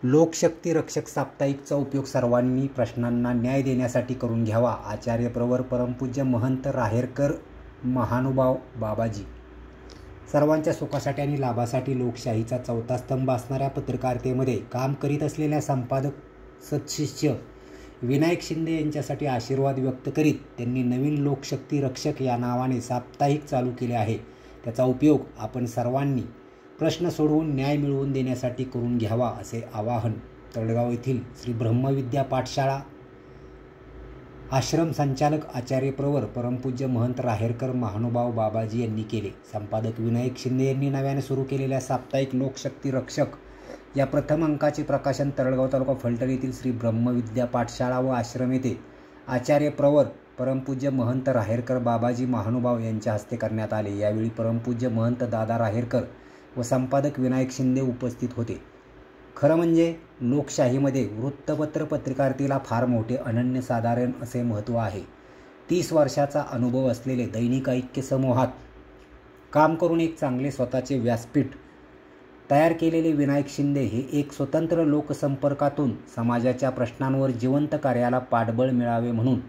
लोकशक्ती रक्षक साप्ताहिकचा उपयोग सर्वांनी प्रश्नांना न्याय देण्यासाठी करून घ्यावा. आचार्य प्रवर परमपूज्य महंत राहेरकर महानुभाव बाबाजी. सर्वांच्या सुखासाठी आणि लाभासाठी लोकशाहीचा चौथा स्तंभ असणाऱ्या पत्रकारितेमध्ये काम करीत असलेल्या संपादक सत्शिष्य विनायक शिंदे यांच्यासाठी आशीर्वाद व्यक्त करीत त्यांनी नवीन लोकशक्ती रक्षक या नावाने साप्ताहिक चालू केले आहे. त्याचा उपयोग आपण सर्वांनी प्रश्न सोडवून न्याय मिळवून देण्यासाठी करून घ्यावा, असे आवाहन तळगाव येथील श्री ब्रह्मविद्या पाठशाळा आश्रम संचालक आचार्य प्रवर परमपूज्य महंत राहेरकर महानुभाव बाबाजी यांनी केले. संपादक विनायक शिंदे यांनी नव्याने सुरू केलेल्या साप्ताहिक लोकशक्ती रक्षक या प्रथम अंकाचे प्रकाशन तळगाव तालुका फलटण येथील श्री ब्रह्मविद्या पाठशाळा व आश्रम येथे आचार्य प्रवर परमपूज्य महंत राहेरकर बाबाजी महानुभाव यांच्या हस्ते करण्यात आले. यावेळी परमपूज्य महंत दादा राहेरकर व संपादक विनायक शिंदे उपस्थित होते. खरं म्हणजे लोकशाहीमध्ये वृत्तपत्र पत्रकारितेला फार मोठे अनन्यसाधारण असे महत्त्व आहे. 30 वर्षाचा अनुभव असलेले दैनिक ऐक्य समूहात काम करून एक चांगले स्वतःचे व्यासपीठ तयार केलेले विनायक शिंदे हे एक स्वतंत्र लोकसंपर्कातून समाजाच्या प्रश्नांवर जिवंत कार्याला पाठबळ मिळावे म्हणून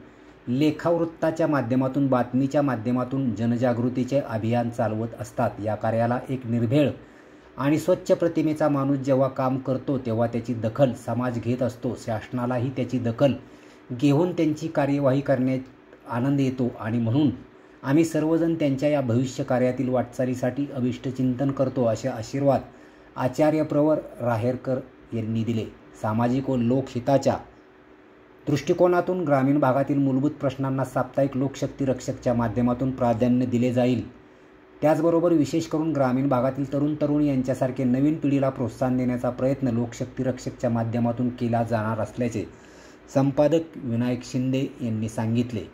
लेखावृत्ताच्या माध्यमातून बातमीच्या माध्यमातून जनजागृतीचे अभियान चालवत असतात. या कार्याला एक निर्भेळ आणि स्वच्छ प्रतिमेचा माणूस जेव्हा काम करतो तेव्हा त्याची दखल समाज घेत असतो. शासनालाही त्याची दखल घेऊन त्यांची कार्यवाही करण्यात आनंद येतो आणि म्हणून आम्ही सर्वजण त्यांच्या या भविष्य कार्यातील वाटचालीसाठी अभिष्ट चिंतन करतो, असे आशीर्वाद आचार्य प्रवर राहेरकर यांनी दिले. सामाजिक व लोकहिताच्या दृष्टिकोनातून ग्रामीण भागातील मूलभूत प्रश्नांना साप्ताहिक लोकशक्ती रक्षकच्या माध्यमातून प्राधान्य दिले जाईल. त्याचबरोबर विशेष करून ग्रामीण भागातील तरुण तरुणी यांच्यासारखे नवीन पिढीला प्रोत्साहन देण्याचा प्रयत्न लोकशक्ती रक्षकच्या माध्यमातून केला जाणार असल्याचे संपादक विनायक शिंदे यांनी सांगितले.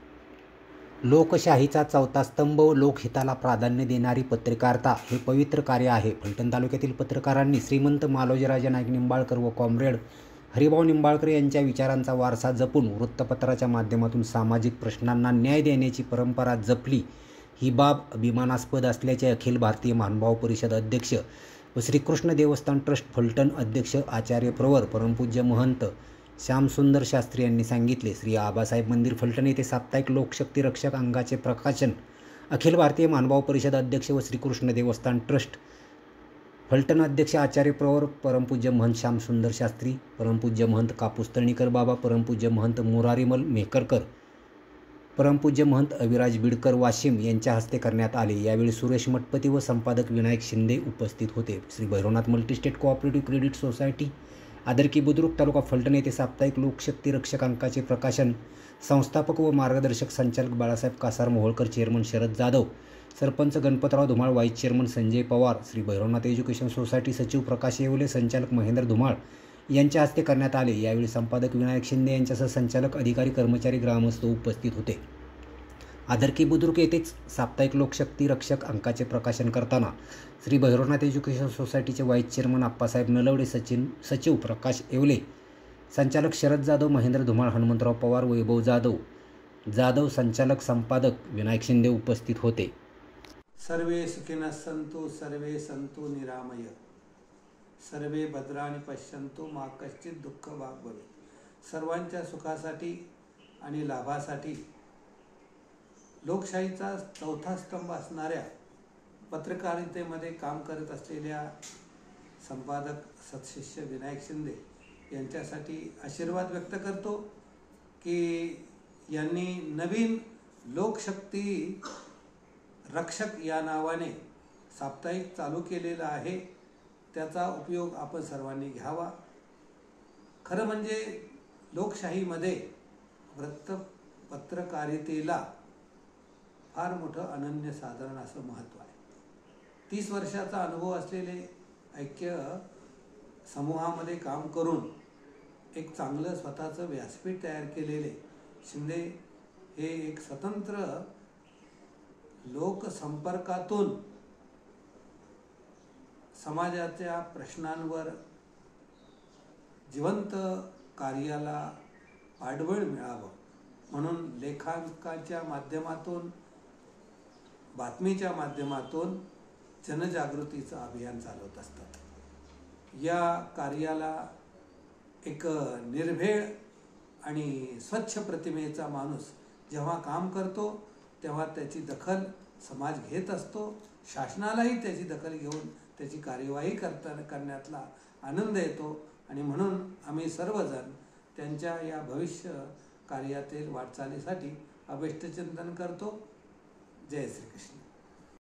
लोकशाहीचा चौथा स्तंभ व लोकहिताला प्राधान्य देणारी पत्रकारिता हे पवित्र कार्य आहे. फलटण तालुक्यातील पत्रकारांनी श्रीमंत मालोजीराजे नाईक निंबाळकर व कॉम्रेड हरिभाऊ निंबाळकर यांच्या विचारांचा वारसा जपून वृत्तपत्राच्या माध्यमातून सामाजिक प्रश्नांना न्याय देण्याची परंपरा जपली ही बाब अभिमानास्पद असल्याचे अखिल भारतीय महानुभाव परिषद अध्यक्ष व श्रीकृष्ण देवस्थान ट्रस्ट फलटण अध्यक्ष आचार्य प्रवर परमपूज्य महंत श्यामसुंदर शास्त्री यांनी सांगितले. श्री आबासाहेब मंदिर फलटण येथे साप्ताहिक लोकशक्ती रक्षक अंगाचे प्रकाशन अखिल भारतीय महानुभाव परिषद अध्यक्ष व श्रीकृष्ण देवस्थान ट्रस्ट फलटण अध्यक्ष आचार्य प्रवर परमपूज्य महंत श्यामसुंदर शास्त्री, परमपूज्य महंत कापूस तळणीकर बाबा, परमपूज्य महंत मोरारीमल मेहकरकर, परमपूज्य महंत अविराज बिडकर वाशिम यांच्या हस्ते करण्यात आले. यावेळी सुरेश मठपती व संपादक विनायक शिंदे उपस्थित होते. Shri Bhairavnath multistate cooperative credit society Adarki Budruk taluka Phaltan येथे साप्ताहिक लोकशक्ती रक्षक अंकाचे प्रकाशन संस्थापक व मार्गदर्शक संचालक Balasaheb Kasar Moholkar, chairman Sharad Jadhav, sarpanch Ganpatrao Dhumal, vice chairman Sanjay Pawar, Shri Bhairavnath education society सचिव प्रकाश येवले, संचालक महेंद्र धुमाळ यांच्या हस्ते करण्यात आले. यावेळी संपादक विनायक शिंदे यांच्यासह संचालक, अधिकारी, कर्मचारी, ग्रामस्थ उपस्थित होते. आदरकी बुद्रुक येथेच साप्ताहिक लोकशक्ती रक्षक अंकाचे प्रकाशन करताना श्री भैरवनाथ एज्युकेशन सोसायटीचे व्हाईस चेअरमन आप्पासाहेब नलवडे, सचिव प्रकाश येवले, संचालक शरद जाधव, महेंद्र धुमाळ, हनुमंतराव पवार, वैभव जाधव, संचालक संपादक विनायक शिंदे उपस्थित होते. सर्वे सुखिनः सन्तु सर्वे सन्तु निरामय सर्वे भद्राणि पश्यन्तु मा कश्चित् दुःख भाग भवेत्. सर्वांच्या सुखासाठी आणि लाभासाठी लोकशाहीचा चौथा स्तंभ असणाऱ्या पत्रकारितेमध्ये काम करत असलेल्या संपादक सत्शिष्य विनायक शिंदे यांच्यासाठी आशीर्वाद व्यक्त करतो की यांनी नवीन लोकशक्ती रक्षक या नावाने साप्ताहिक चालू केलेला आहे. त्याचा उपयोग आपण सर्वांनी घ्यावा. खरं म्हणजे लोकशाहीमध्ये वृत्तपत्रकारितेला फार मोठं अनन्यसाधारण असं महत्त्व आहे. 30 वर्षाचा अनुभव असलेले ऐक्य समूहामध्ये काम करून एक चांगलं स्वतःचं व्यासपीठ तयार केलेले शिंदे हे एक स्वतंत्र लोकसंपर्कातून समाजाच्या प्रश्नांवर जिवंत कार्याला पाठबळ मिळावं म्हणून लेखांकाच्या माध्यमातून, बातमीच्या माध्यमातून जनजागृतीचं अभियान चालवत असतात. या कार्याला एक निर्भेळ आणि स्वच्छ प्रतिमेचा माणूस जेव्हा काम करतो तेव्हा त्याची दखल समाज घेत असतो. शासनालाही त्याची दखल घेऊन त्याची कार्यवाही करण्यातला आनंद येतो. आणि म्हणून आम्ही सर्वजण त्यांच्या या भविष्य कार्यातील वाटचालीसाठी अभिष्टचिंतन करतो. जय श्रीकृष्ण.